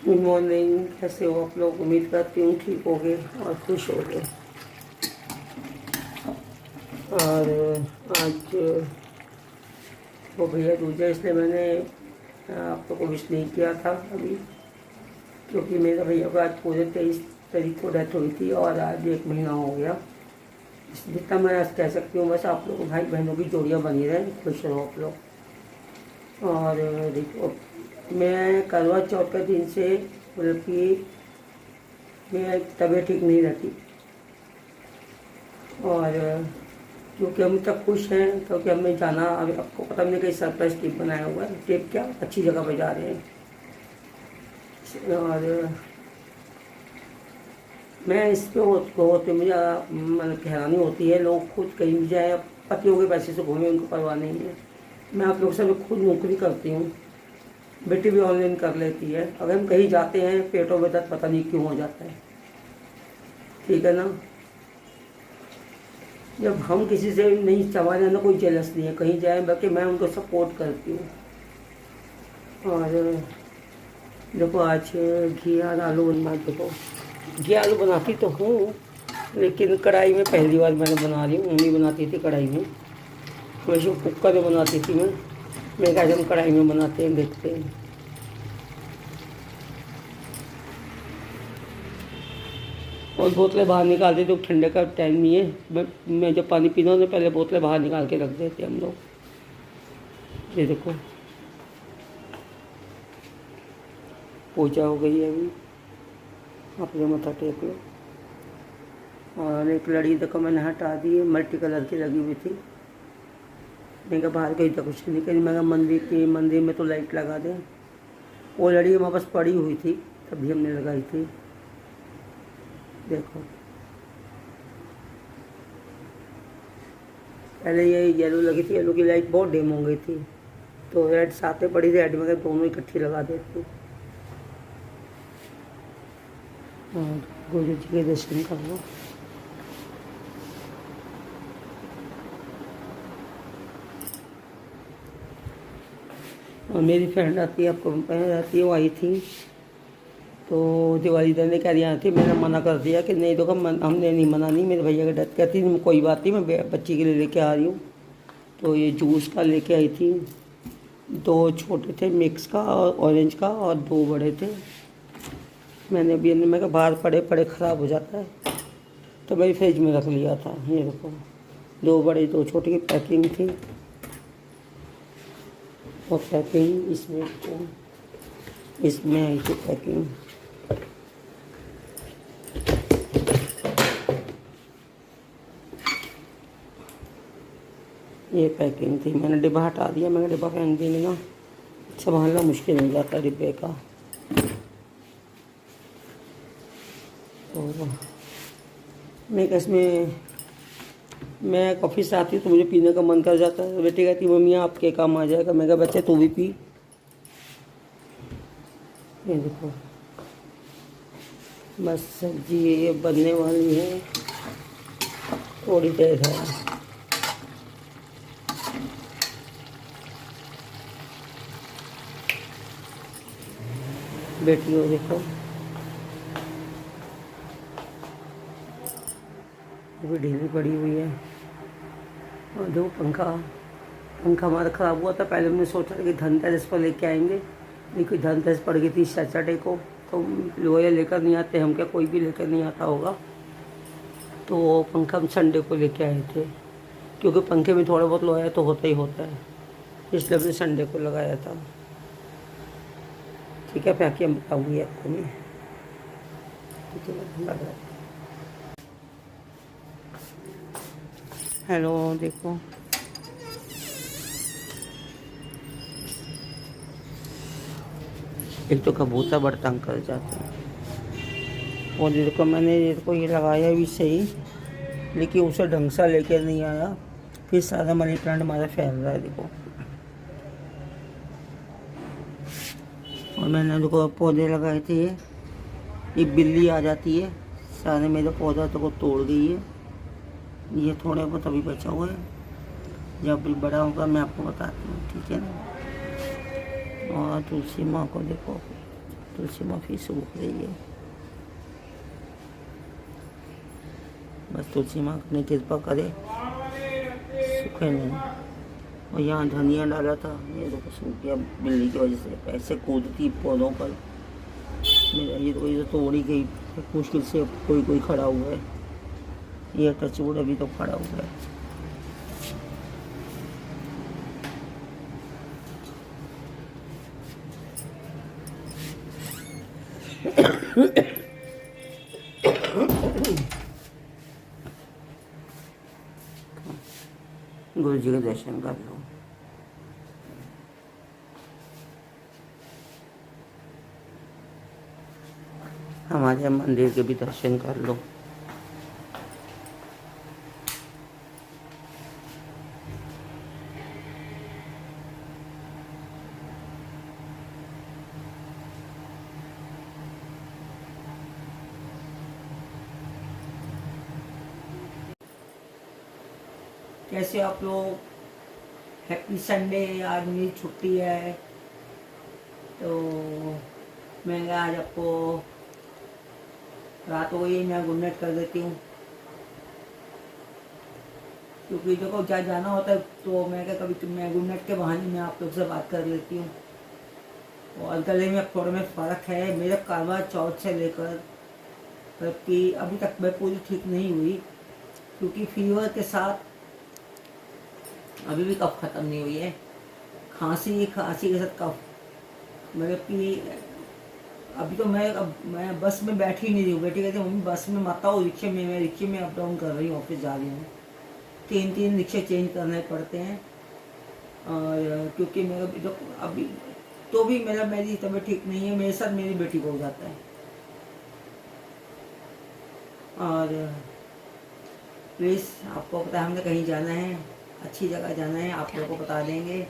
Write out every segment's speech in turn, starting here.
Good morning, कैसे हो आप लोग। उम्मीद करती हूँ ठीक होगे और खुश होगे। और आज वो भैया दूजा, इसलिए मैंने आप लोग को विश नहीं किया था अभी, क्योंकि मेरा भैया को आज पूरे 23 तारीख को डेथ हुई थी और आज 1 महीना हो गया। जितना मैं आज कह सकती हूँ, बस आप लोग भाई बहनों की जोड़ियाँ बनी रहें, खुश रहो आप लोग। और देखो, मैं करवा चौथ के दिन से मतलब कि मेरी तबीयत ठीक नहीं रहती, और क्योंकि हम तक खुश हैं, क्योंकि हमें जाना, अभी आपको पता, हमने कहीं सरप्राइज ट्रिप बनाया हुआ है। ट्रिप क्या, अच्छी जगह पे जा रहे हैं। और मैं इस पर होते मुझे मतलब हैरानी होती है, लोग खुद कहीं भी जाए, पतियों के पैसे से घूमे, उनको परवाह नहीं है। मैं आप लोग से खुद नौकरी करती हूँ, बेटी भी ऑनलाइन कर लेती है। अगर हम कहीं जाते हैं, पेटों में दर्द पता नहीं क्यों हो जाता है, ठीक है ना। जब हम किसी से नहीं, हमारे अंदर कोई जेलस नहीं है, कहीं जाए, बल्कि मैं उनको सपोर्ट करती हूँ। और देखो, आज घी और आलू बनवा, देखो घी आलू बनाती तो हूँ, लेकिन कढ़ाई में पहली बार मैंने बना रही हूँ। मम्मी बनाती थी कढ़ाई में, वैसे कुकर में बनाती थी मैं कहा हम कढ़ाई में बनाते हैं, देखते हैं। और बोतलें बाहर निकालते तो ठंडे का टाइम नहीं है, मैं जब पानी पीना हो तो पहले बोतलें बाहर निकाल के रख देते हम लोग। ये देखो, पूजा हो गई है अभी, अपने मत्था टेक लो। और एक लड़ी देखो मैंने हटा दी है, मल्टी कलर की लगी हुई थी। मैं कहा बाहर गई तो कुछ नहीं करी, मैं कहा मंदिर में तो लाइट लगा दें। वो लड़ी हमारे पास पड़ी हुई थी, तभी हमने लगाई थी। देखो, पहले ये येलो लगी थी, येलो की लाइट बहुत डिम हो गई थी, तो रेड साथ में पड़ी, रेड में दोनों इकट्ठी लगा देती। और गुरु जी के दर्शन कर लो। और मेरी फ्रेंड आती है, आपको आती है, वो आई थी, तो दिवाली देने कह रही आई थी। मैंने मना कर दिया कि नहीं, देखो हमने नहीं मना, नहीं, मेरे भैया का डेथ कहती थी, कोई बात नहीं, मैं बच्ची के लिए लेके आ रही हूँ। तो ये जूस का लेके आई थी, 2 छोटे थे मिक्स का और ऑरेंज का, और 2 बड़े थे। मैंने अभी, मैं कहा बाहर पड़े पड़े ख़राब हो जाता है, तो मेरी फ्रिज में रख लिया था। ये देखो, 2 बड़े 2 छोटे की पैकिंग थी, और पैकिंग इसमें आई थी पैकिंग। ये पैकिंग थी, मैंने डिब्बा हटा दिया, मैंने डिब्बा फेंक देने ना, संभालना मुश्किल हो जाता है डिब्बे का। तो मैं कॉफ़ी से आती हूँ तो मुझे पीने का मन कर जाता है। बेटी कहती मम्मी आपके काम आ जाएगा, मैं कहा बच्चे तू भी पी। ये देखो, बस सब्जी ये बनने वाली है, थोड़ी देर है। बेटी को देखो, भी ढीली पड़ी हुई है। और दो पंखा हमारा ख़राब हुआ था। पहले हमने सोचा था कि धनतेरस पर लेके आएंगे, लेकिन धनतेरस पड़ गई थी सैटरडे को, तो लोहे लेकर नहीं आते हम, क्या कोई भी लेकर नहीं आता होगा। तो वो पंखा हम संडे को लेके आए थे, क्योंकि पंखे में थोड़ा बहुत लोहा तो होता ही होता है, इसलिए हमने संडे को लगाया था। ठीक है, पैक हम बताऊँगी आपको मैं। हेलो, देखो एक तो कबूतर बड़ा तंग कर जाते हैं। और देखो, मैंने ये लगाया भी सही, लेकिन उसे ढंग से लेकर नहीं आया, फिर सारा मनी प्लांट हमारा फैल रहा है। देखो, और मैंने देखो पौधे लगाए थे, ये बिल्ली आ जाती है, सारे मेरे पौधा तो को तोड़ गई है। ये थोड़े बहुत अभी बचा हुआ है, जब भी बड़ा होगा मैं आपको बताती हूँ, ठीक है ना। और तुलसी माँ को देखो, तुलसी माँ फिर सूख रही है। बस तुलसी माँ अपनी कृपा करे, सूखे नहीं। और यहाँ धनिया डाला था, ये तो सूख गया बिल्ली की वजह से। ऐसे कूदती पौधों पर, मेरा ये तो तोड़ ही गई। मुश्किल से कोई कोई खड़ा हुआ है, ये टचवुड अभी तो खड़ा हुआ है। गुरु जी के दर्शन कर लो। हमारे मंदिर के भी दर्शन कर लो। कैसे आप लोग? Happy Sunday. आज मेरी छुट्टी है, तो मैं आज आपको रात हो गई, मैं गुड नाइट कर देती हूँ। क्योंकि देखो जहाँ जाना होता है तो मैं क्या, कभी मैं गुड नाइट के बहाने मैं आप लोग से बात कर लेती हूँ। और गले में थोड़ा में फ़र्क है। मेरा करवा चौथ से लेकर कि अभी तक मैं पूरी ठीक नहीं हुई, क्योंकि फीवर के साथ अभी भी कफ ख़त्म नहीं हुई है। खांसी के साथ कफ, मतलब कि अभी तो मैं बस में बैठी नहीं रही हूँ। बेटी कहती मम्मी बस में मत आओ, रिक्शे में। मैं रिक्शे में अप डाउन कर रही हूँ, ऑफिस जा रही हूँ। 3 रिक्शे चेंज करने पड़ते हैं। और क्योंकि मेरा जो अभी तो भी मेरी तबीयत ठीक नहीं है। मेरे साथ मेरी बेटी को हो जाता है। और प्लीज़ आपको पता है हमने कहीं जाना है, अच्छी जगह जाना है, आप लोगों को बता देंगे।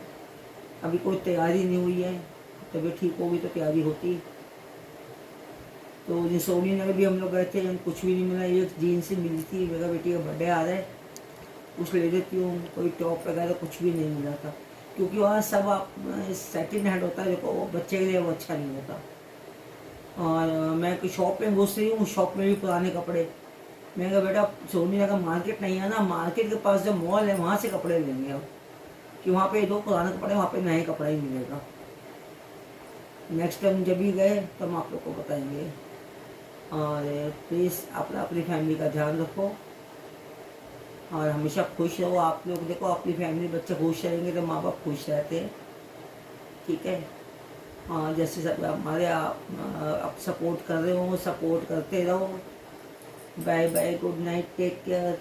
अभी कोई तैयारी नहीं हुई है, तबीयत ठीक होगी तो तैयारी होती। तो रिसोनी नगर भी हम लोग गए थे, कुछ भी नहीं मिला। एक जीन्स मिली थी, मेरा बेटी का बर्थडे आ रहा है, कुछ ले देती हूँ। कोई टॉप वगैरह कुछ भी नहीं मिला था, क्योंकि वहाँ सब आप सेकंड हैंड होता है। देखो वो बच्चे के लिए वो अच्छा नहीं होता। और मैं शॉप में घुस रही हूँ, शॉप में भी पुराने कपड़े। मैं कहा बेटा सोनी नगर मार्केट नहीं है ना, मार्केट के पास जो मॉल है वहाँ से कपड़े लेंगे अब, कि वहाँ पे दो पुराने कपड़े, वहाँ पे नए कपड़ा ही मिलेगा। नेक्स्ट टाइम जब भी गए तब हम आप लोग को बताएंगे। और प्लीज़ अपनी फैमिली का ध्यान रखो और हमेशा खुश रहो। आप लोग देखो अपनी फैमिली बच्चे खुश रहेंगे तो माँ बाप खुश रहते हैं, ठीक है। और जैसे सब हमारे आप सपोर्ट कर रहे हो, सपोर्ट करते रहो। Bye bye, good night, take care.